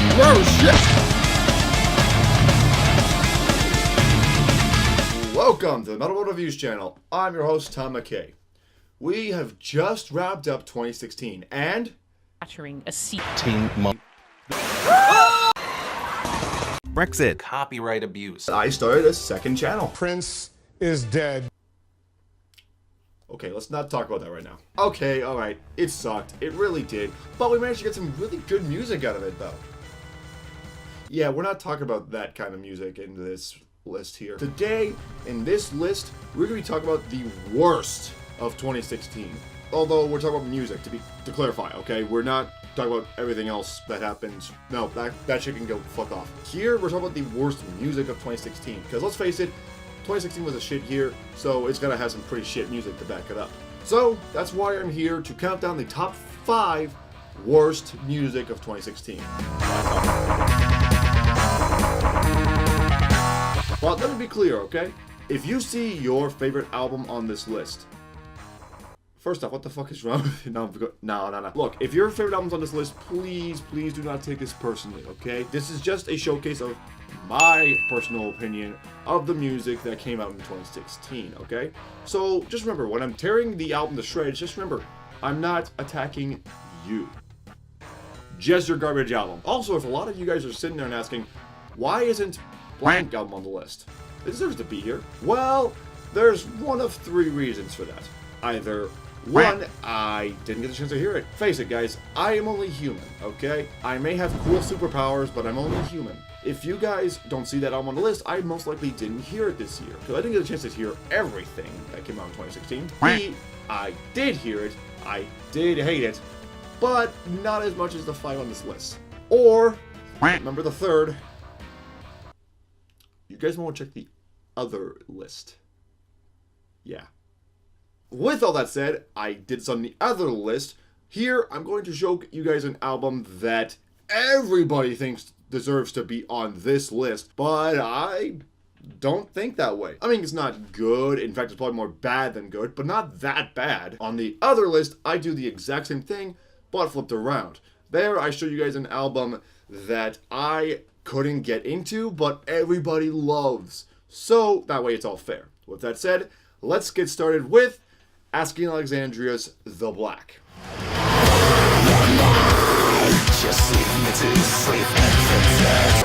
Whoa, shit! Welcome to the Metal World Reviews channel. I'm your host, Tom McKay. We have just wrapped up 2016 and... A seat. Brexit. Copyright abuse. I started a second channel. Prince is dead. Okay, let's not talk about that right now. Okay, alright, it sucked. It really did. But we managed to get some really good music out of it, though. Yeah, we're not talking about that kind of music in this list here. Today, in this list, we're going to be talking about the worst of 2016. Although, we're talking about music, to clarify, okay? We're not talking about everything else that happened. No, that shit can go fuck off. Here, we're talking about the worst music of 2016. Because let's face it, 2016 was a shit year, so it's gonna have some pretty shit music to back it up. So, that's why I'm here to count down the top 5 worst music of 2016. But let me be clear, okay? If you see your favorite album on this list, first off, what the fuck is wrong with you? No. Look, if your favorite album's on this list, please do not take this personally, okay? This is just a showcase of my personal opinion of the music that came out in 2016, okay? So, just remember, when I'm tearing the album to shreds, just remember, I'm not attacking you. Just your garbage album. Also, if a lot of you guys are sitting there and asking, why isn't blank album on the list? It deserves to be here. Well, there's one of 3 reasons for that. Either 1, I didn't get the chance to hear it. Face it, guys, I am only human, okay? I may have cool superpowers, but I'm only human. If you guys don't see that album on the list, I most likely didn't hear it this year, because I didn't get a chance to hear everything that came out in 2016. B, I did hear it, I did hate it, but not as much as the 5 on this list. Or, remember the 3rd, you guys want to check the other list. Yeah. With all that said, I did this on the other list. Here, I'm going to show you guys an album that everybody thinks deserves to be on this list, but I don't think that way. I mean, it's not good. In fact, it's probably more bad than good, but not that bad. On the other list, I do the exact same thing, but flipped around. There, I show you guys an album that I couldn't get into, but everybody loves. So, that way it's all fair. With that said, let's get started with Asking Alexandria's The Black.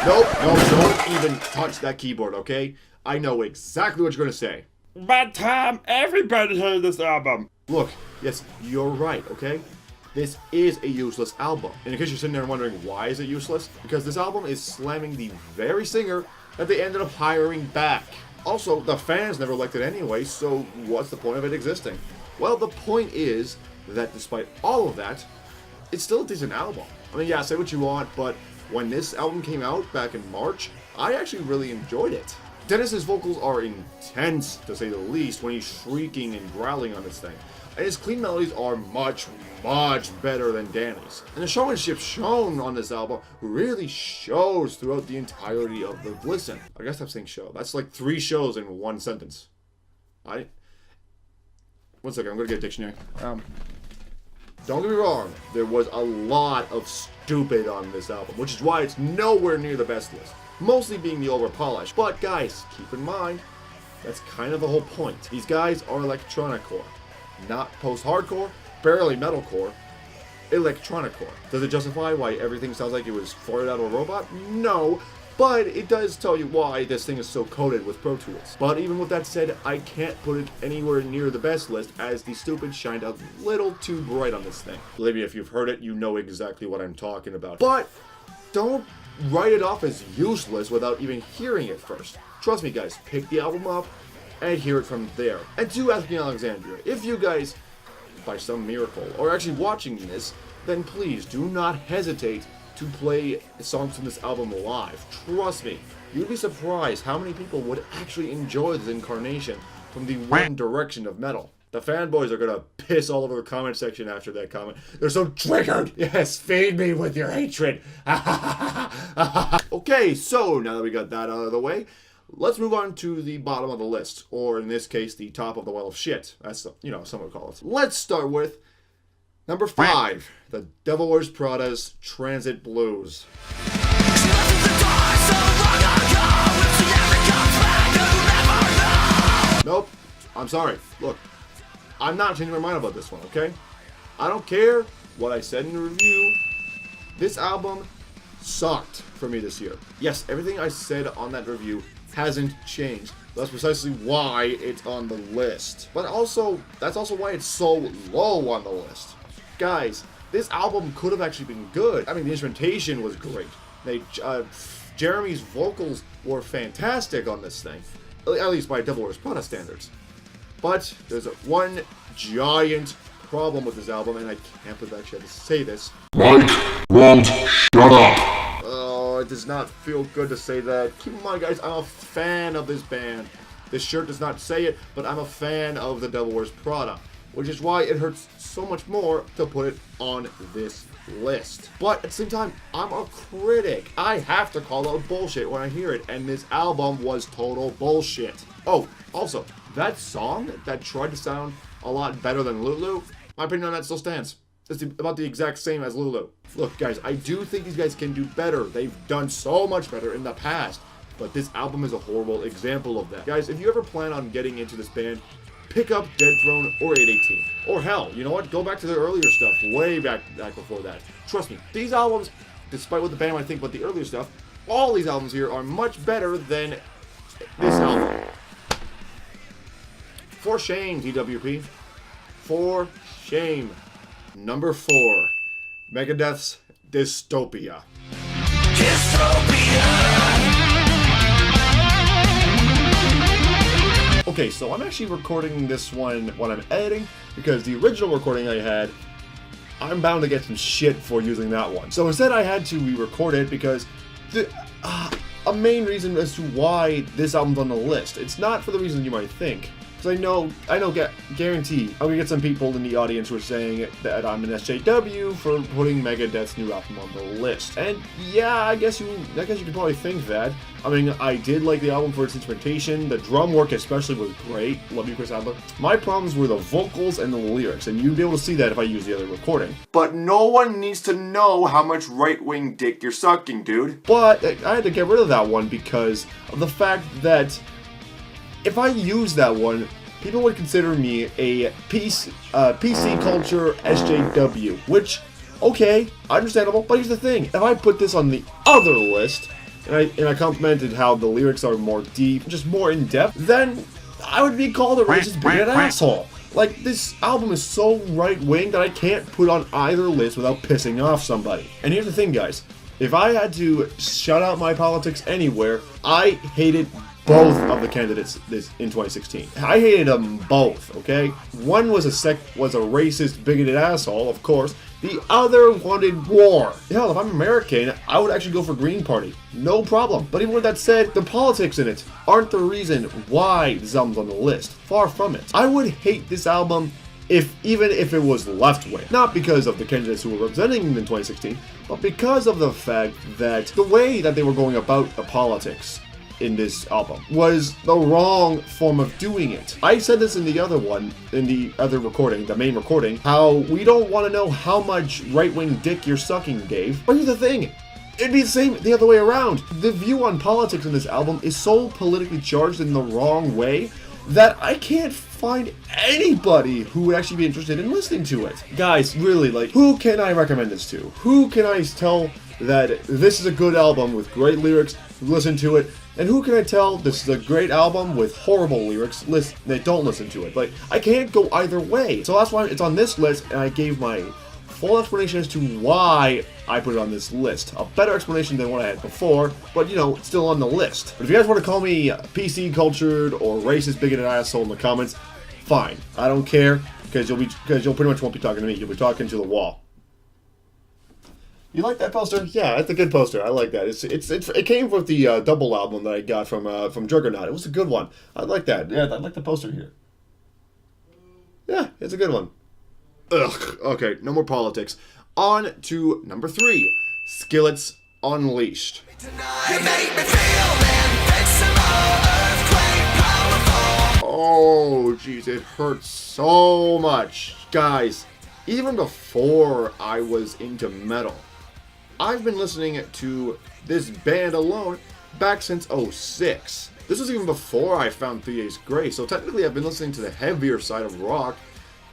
Nope, don't even touch that keyboard, okay? I know exactly what you're gonna say. But Tom, everybody heard this album. Look, yes, you're right, okay? This is a useless album. And in case you're sitting there wondering why is it useless, because this album is slamming the very singer that they ended up hiring back. Also, the fans never liked it anyway, so what's the point of it existing? Well, the point is that despite all of that, it's still a decent album. I mean, yeah, say what you want, but when this album came out back in March, I actually really enjoyed it. Dennis's vocals are intense, to say the least, when he's shrieking and growling on this thing. And his clean melodies are much better than Danny's. And the showmanship shown on this album really shows throughout the entirety of the listen. I guess I'm saying show. That's like 3 shows in 1 sentence. One second, I'm gonna get a dictionary. Don't get me wrong, there was a lot of stupid on this album, which is why it's nowhere near the best list. Mostly being the over-polished. But guys, keep in mind, that's kind of the whole point. These guys are electronic-core. Not post-hardcore, barely metalcore, electronic-core. Does it justify why everything sounds like it was farted out of a robot? No, but it does tell you why this thing is so coated with Pro Tools. But even with that said, I can't put it anywhere near the best list, as the stupid shined a little too bright on this thing. Believe me, if you've heard it, you know exactly what I'm talking about. But don't write it off as useless without even hearing it first. Trust me guys, pick the album up and hear it from there. And to Asking Alexandria, if you guys, by some miracle, are actually watching this, then please do not hesitate to play songs from this album live. Trust me, you'd be surprised how many people would actually enjoy this incarnation from the one direction of metal. The fanboys are gonna piss all over the comment section after that comment. They're so triggered! Yes, feed me with your hatred! Okay, so now that we got that out of the way, let's move on to the bottom of the list, or in this case, the top of the well of shit. That's, some would call it. Let's start with number 5, The Devil Wears Prada's Transit Blues. Nope. I'm sorry. Look, I'm not changing my mind about this one, okay? I don't care what I said in the review. This album sucked for me this year. Yes, everything I said on that review hasn't changed. That's precisely why it's on the list. But also, that's also why it's so low on the list. Guys, this album could have actually been good. I mean, the instrumentation was great. Jeremy's vocals were fantastic on this thing. At least by Devil Wears Prada standards. But there's one giant problem with this album, and I can't believe I actually had to say this. Mike won't shut up. Oh, it does not feel good to say that. Keep in mind, guys, I'm a fan of this band. This shirt does not say it, but I'm a fan of the Devil Wears Prada, which is why it hurts so much more to put it on this list. But at the same time, I'm a critic. I have to call out bullshit when I hear it, and this album was total bullshit. Oh, also, that song that tried to sound a lot better than Lulu, my opinion on that still stands. It's about the exact same as Lulu. Look, guys, I do think these guys can do better. They've done so much better in the past, but this album is a horrible example of that. Guys, if you ever plan on getting into this band, pick up Dead Throne or 818. Or hell, you know what? Go back to their earlier stuff, way back before that. Trust me, these albums, despite what the band might think about the earlier stuff, all these albums here are much better than this album. For shame, DWP. For shame. Number 4, Megadeth's Dystopia. Okay, so I'm actually recording this one when I'm editing, because the original recording I had, I'm bound to get some shit for using that one. So instead I had to re-record it because a main reason as to why this album's on the list. It's not for the reason you might think. Because guarantee, I'm gonna get some people in the audience who are saying that I'm an SJW for putting Megadeth's new album on the list. And yeah, I guess you could probably think that. I mean, I did like the album for its instrumentation. The drum work especially was great. Love you, Chris Adler. My problems were the vocals and the lyrics, and you'd be able to see that if I use the other recording. But no one needs to know how much right-wing dick you're sucking, dude. But I had to get rid of that one because of the fact that if I use that one, people would consider me a PC culture SJW, which, okay, understandable, but here's the thing. If I put this on the other list, and I complimented how the lyrics are more deep, just more in-depth, then I would be called a racist, bigoted asshole. Like, this album is so right-wing that I can't put on either list without pissing off somebody. And here's the thing, guys. If I had to shout out my politics anywhere, I hated both of the candidates in 2016. I hated them both, okay? One was a racist, bigoted asshole, of course. The other wanted war. Hell, if I'm American, I would actually go for Green Party. No problem. But even with that said, the politics in it aren't the reason why this album's on the list. Far from it. I would hate this album even if it was left-wing. Not because of the candidates who were representing them in 2016, but because of the fact that the way that they were going about the politics in this album was the wrong form of doing it. I said this in the other one, in the other recording, the main recording, how we don't want to know how much right-wing dick you're sucking, Dave. But here's the thing, it'd be the same the other way around. The view on politics in this album is so politically charged in the wrong way that I can't find anybody who would actually be interested in listening to it. Guys, really, like, who can I recommend this to? Who can I tell that this is a good album with great lyrics, listen to it? And who can I tell this is a great album with horrible lyrics, they don't listen to it? Like, I can't go either way. So that's why it's on this list, and I gave my full explanation as to why I put it on this list. A better explanation than what I had before, but you know, it's still on the list. But if you guys want to call me PC cultured or racist, bigoted asshole in the comments, fine. I don't care, because you'll pretty much won't be talking to me. You'll be talking to the wall. You like that poster? Yeah, it's a good poster. I like that. It came with the double album that I got from Juggernaut. It was a good one. I like that. Yeah, I like the poster here. Yeah, it's a good one. Ugh. Okay, no more politics. On to number 3, Skillets Unleashed. Oh, jeez, it hurts so much. Guys, even before I was into metal, I've been listening to this band alone back since '06. This was even before I found 3 Days Grace, so technically I've been listening to the heavier side of rock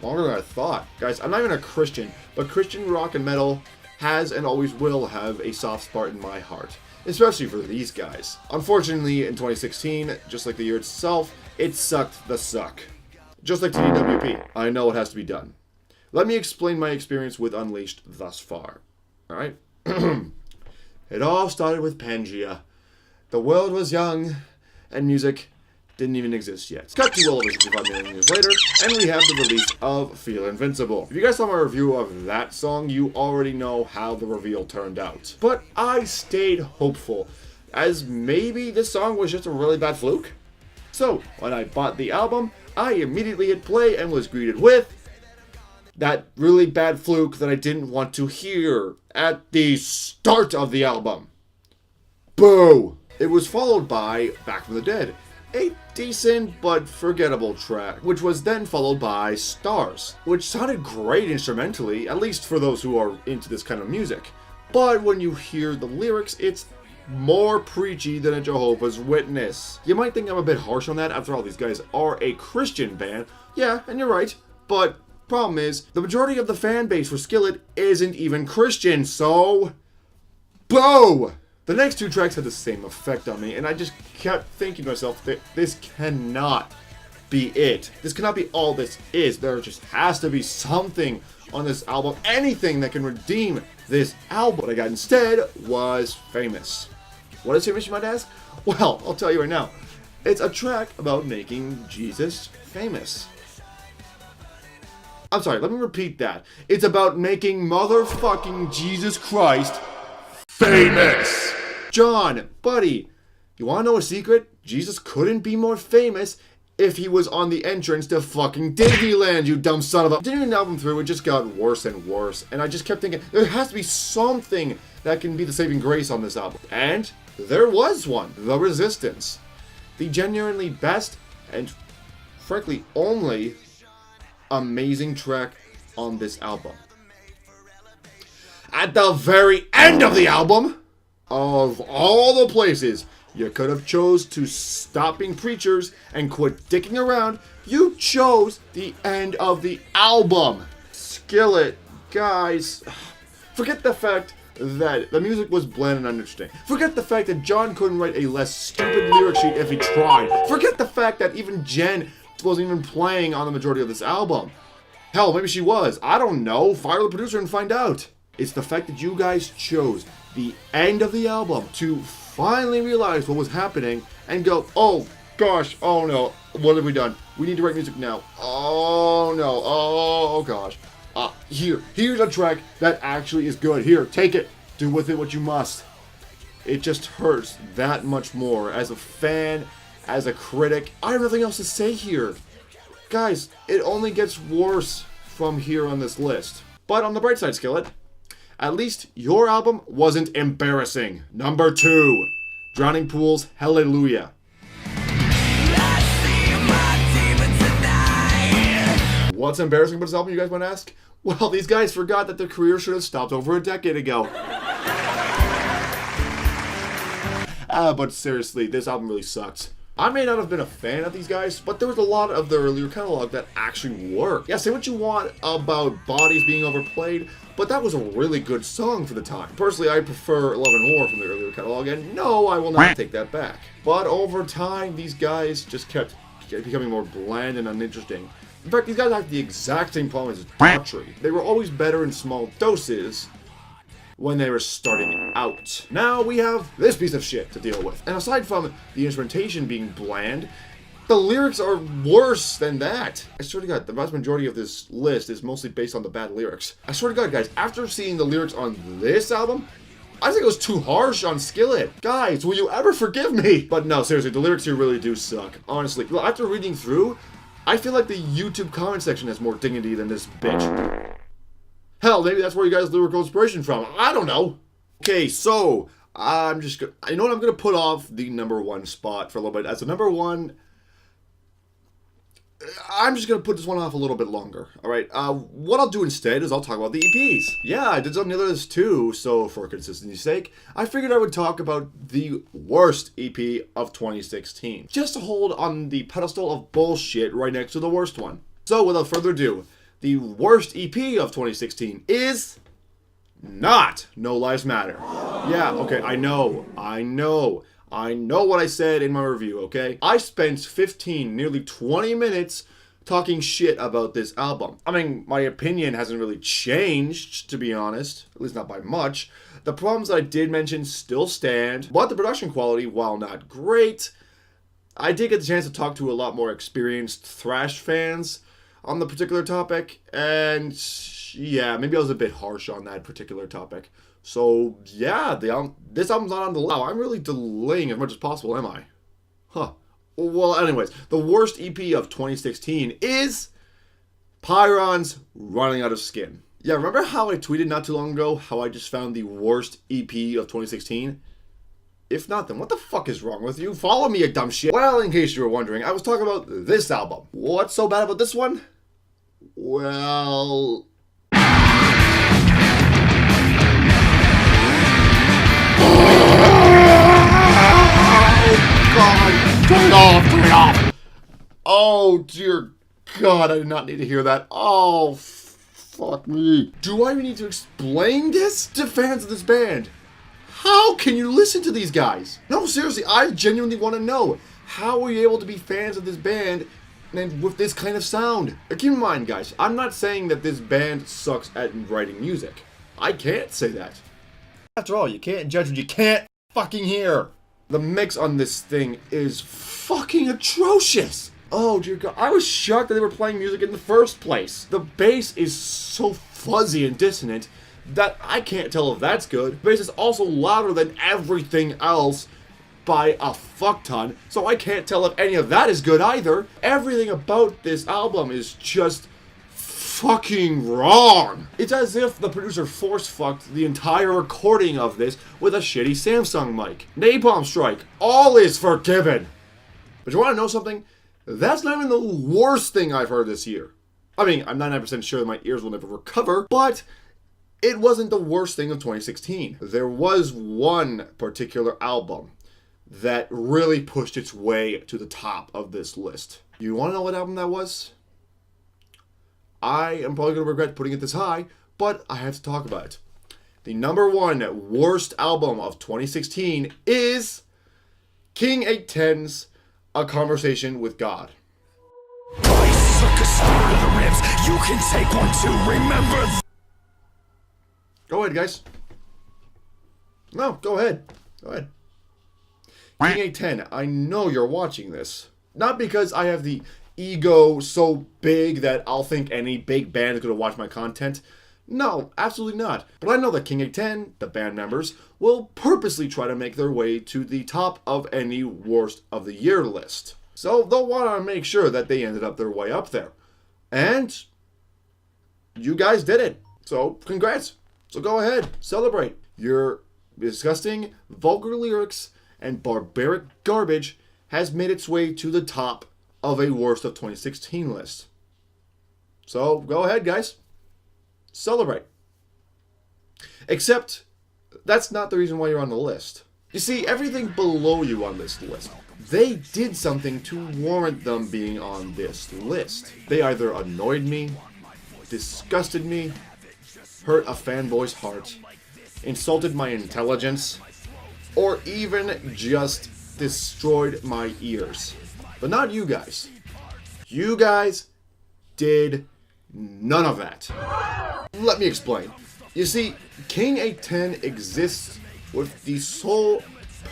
longer than I thought. Guys, I'm not even a Christian, but Christian rock and metal has and always will have a soft spot in my heart, especially for these guys. Unfortunately, in 2016, just like the year itself, it sucked the suck. Just like TDWP, I know it has to be done. Let me explain my experience with Unleashed thus far. Alright? It all started with Pangea. The world was young, and music didn't even exist yet. Cut to well over 65 million years later, and we have the release of Feel Invincible. If you guys saw my review of that song, you already know how the reveal turned out. But I stayed hopeful, as maybe this song was just a really bad fluke. So, when I bought the album, I immediately hit play and was greeted with that really bad fluke that I didn't want to hear at the start of the album. Boo! It was followed by Back from the Dead, a decent but forgettable track, which was then followed by Stars, which sounded great instrumentally, at least for those who are into this kind of music. But when you hear the lyrics, it's more preachy than a Jehovah's Witness. You might think I'm a bit harsh on that, after all these guys are a Christian band. Yeah, and you're right, but problem is, the majority of the fan base for Skillet isn't even Christian, so boo! The next 2 tracks had the same effect on me, and I just kept thinking to myself that this cannot be it. This cannot be all this is. There just has to be something on this album, anything that can redeem this album. What I got instead was Famous. What is Famous, you might ask? Well, I'll tell you right now. It's a track about making Jesus famous. I'm sorry, let me repeat that. It's about making motherfucking Jesus Christ famous. John, buddy, you wanna know a secret? Jesus couldn't be more famous if he was on the entrance to fucking Disneyland, you dumb son of a... Didn't even album through, it just got worse and worse. And I just kept thinking, there has to be something that can be the saving grace on this album. And there was one. The Resistance. The genuinely best and frankly only amazing track on this album. At the very end of the album, of all the places you could have chose to stop being preachers and quit dicking around, you chose the end of the album. Skillet, guys, forget the fact that the music was bland and uninteresting. Forget the fact that John couldn't write a less stupid lyric sheet if he tried. Forget the fact that even Jen wasn't even playing on the majority of this album. Hell, maybe she was. I don't know. Fire the producer and find out. It's the fact that you guys chose the end of the album to finally realize what was happening and go, oh gosh, oh no, what have we done? We need to write music now. Oh no, oh gosh. Here's a track that actually is good. Here, take it. Do with it what you must. It just hurts that much more. As a fan, as a critic, I have nothing else to say here. Guys, it only gets worse from here on this list. But on the bright side, Skillet, at least your album wasn't embarrassing. Number 2, Drowning Pool's Hallelujah. What's embarrassing about this album, you guys might ask? Well, these guys forgot that their career should have stopped over a decade ago. But seriously, this album really sucks. I may not have been a fan of these guys, but there was a lot of their earlier catalog that actually worked. Yeah, say what you want about Bodies being overplayed, but that was a really good song for the time. Personally, I prefer Love and War from the earlier catalog, and no, I will not take that back. But over time, these guys just kept becoming more bland and uninteresting. In fact, these guys have the exact same problem as Daughtry. They were always better in small doses when they were starting out. Now we have this piece of shit to deal with. And aside from the instrumentation being bland, the lyrics are worse than that. I swear to God, the vast majority of this list is mostly based on the bad lyrics. I swear to God, guys, after seeing the lyrics on this album, I think it was too harsh on Skillet. Guys, will you ever forgive me? But no, seriously, the lyrics here really do suck. Honestly, after reading through, I feel like the YouTube comment section has more dignity than this bitch. Hell, maybe that's where you guys' lyrical inspiration from. I don't know. Okay, so I'm just gonna, you know what? I'm gonna put off the number 1 spot for a little bit. As a number 1, I'm just going to put this one off a little bit longer. Alright, what I'll do instead is I'll talk about the EPs. Yeah, I did something other than this too, so for consistency's sake, I figured I would talk about the worst EP of 2016. Just to hold on the pedestal of bullshit right next to the worst one. So without further ado, the worst EP of 2016 is not No Lives Matter. Yeah, okay, I know what I said in my review, okay? I spent 15, nearly 20 minutes talking shit about this album. I mean, my opinion hasn't really changed, to be honest. At least not by much. The problems that I did mention still stand, but the production quality, while not great, I did get the chance to talk to a lot more experienced thrash fans on the particular topic, and yeah, maybe I was a bit harsh on that particular topic. So, yeah, this album's not on the list. Wow, I'm really delaying as much as possible, am I? Huh. Well, anyways, the worst EP of 2016 is Pyron's Running Out of Skin. Yeah, remember how I tweeted not too long ago how I just found the worst EP of 2016? If not, then what the fuck is wrong with you? Follow me, you dumb shit. Well, in case you were wondering, I was talking about this album. What's so bad about this one? Well... God, turn it off. Oh, dear God, I did not need to hear that. Oh, fuck me. Do I even need to explain this to fans of this band? How can you listen to these guys? No, seriously, I genuinely want to know. How are you able to be fans of this band and with this kind of sound? Keep in mind, guys, I'm not saying that this band sucks at writing music. I can't say that. After all, you can't judge what you can't fucking hear. The mix on this thing is fucking atrocious. Oh dear God, I was shocked that they were playing music in the first place. The bass is so fuzzy and dissonant that I can't tell if that's good. The bass is also louder than everything else by a fuck ton, so I can't tell if any of that is good either. Everything about this album is just fucking wrong. It's as if the producer force-fucked the entire recording of this with a shitty Samsung mic. Napalm Strike, all is forgiven. But you want to know something? That's not even the worst thing I've heard this year. I mean, I'm 99% sure that my ears will never recover, but it wasn't the worst thing of 2016. There was one particular album that really pushed its way to the top of this list. You want to know what album that was? I am probably going to regret putting it this high, but I have to talk about it. The number one worst album of 2016 is King 810's A Conversation with God. You can take one to remember. Go ahead, guys. No, go ahead. Go ahead. King 810, I know you're watching this. Not because I have the ego so big that I'll think any big band is going to watch my content. No, absolutely not. But I know that King 810, the band members, will purposely try to make their way to the top of any worst of the year list. So they'll want to make sure that they ended up their way up there. And you guys did it. So congrats. So go ahead, celebrate. Your disgusting, vulgar lyrics and barbaric garbage has made its way to the top of a worst of 2016 list. So go ahead, guys. Celebrate. Except that's not the reason why you're on the list. You see, everything below you on this list, they did something to warrant them being on this list. They either annoyed me, disgusted me, hurt a fanboy's heart, insulted my intelligence, or even just destroyed my ears. But not you guys. You guys did none of that. Let me explain. You see, King 810 exists with the sole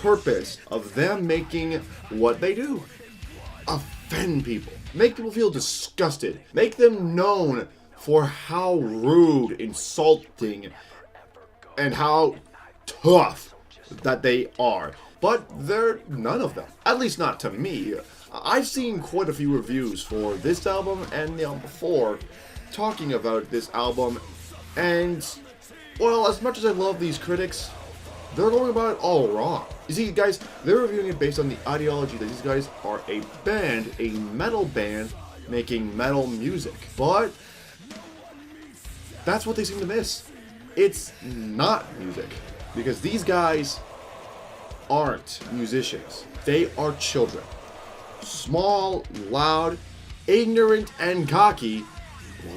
purpose of them making what they do. Offend people. Make people feel disgusted. Make them known for how rude, insulting, and how tough that they are. But they're none of them. At least not to me. I've seen quite a few reviews for this album and the album before talking about this album, and, well, as much as I love these critics, they're going about it all wrong. You see, guys, they're reviewing it based on the ideology that these guys are a band, a metal band, making metal music. But that's what they seem to miss. It's not music. Because these guys aren't musicians. They are children. Small, loud, ignorant, and cocky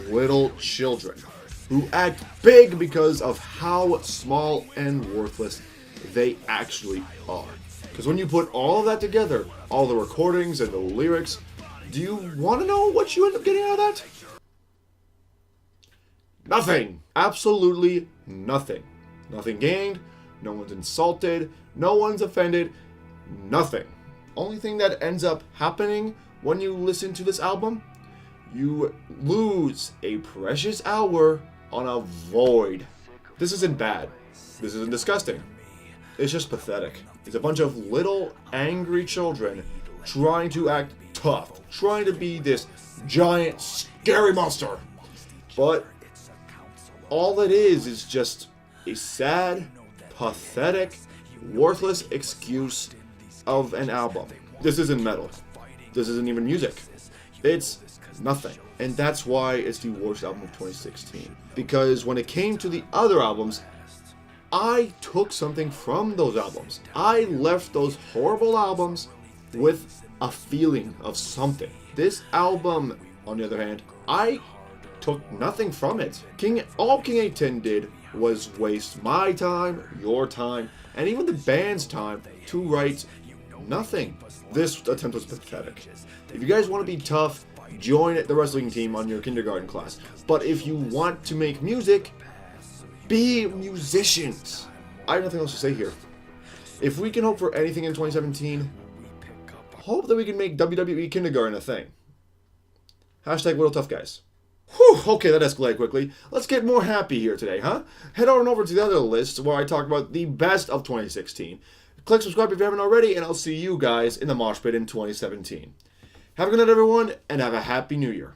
little children who act big because of how small and worthless they actually are. Because when you put all of that together, all the recordings and the lyrics, do you want to know what you end up getting out of that? Nothing. Absolutely nothing. Nothing gained, no one's insulted, no one's offended, nothing. Only thing that ends up happening when you listen to this album, you lose a precious hour on a void. This isn't bad. This isn't disgusting. It's just pathetic. It's a bunch of little angry children trying to act tough, trying to be this giant scary monster. But all it is just a sad, pathetic, worthless excuse of an album. This isn't metal. This isn't even music. It's nothing. And that's why it's the worst album of 2016. Because when it came to the other albums, I took something from those albums. I left those horrible albums with a feeling of something. This album, on the other hand, I took nothing from it. All King 810 did was waste my time, your time, and even the band's time to write nothing. This attempt was pathetic. If you guys want to be tough, join the wrestling team on your kindergarten class. But if you want to make music, be musicians. I have nothing else to say here. If we can hope for anything in 2017, hope that we can make WWE Kindergarten a thing. Hashtag Little Tough Guys. Whew, okay, that escalated quickly. Let's get more happy here today, huh? Head on over to the other list where I talk about the best of 2016. Click subscribe if you haven't already, and I'll see you guys in the mosh pit in 2017. Have a good night, everyone, and have a happy new year.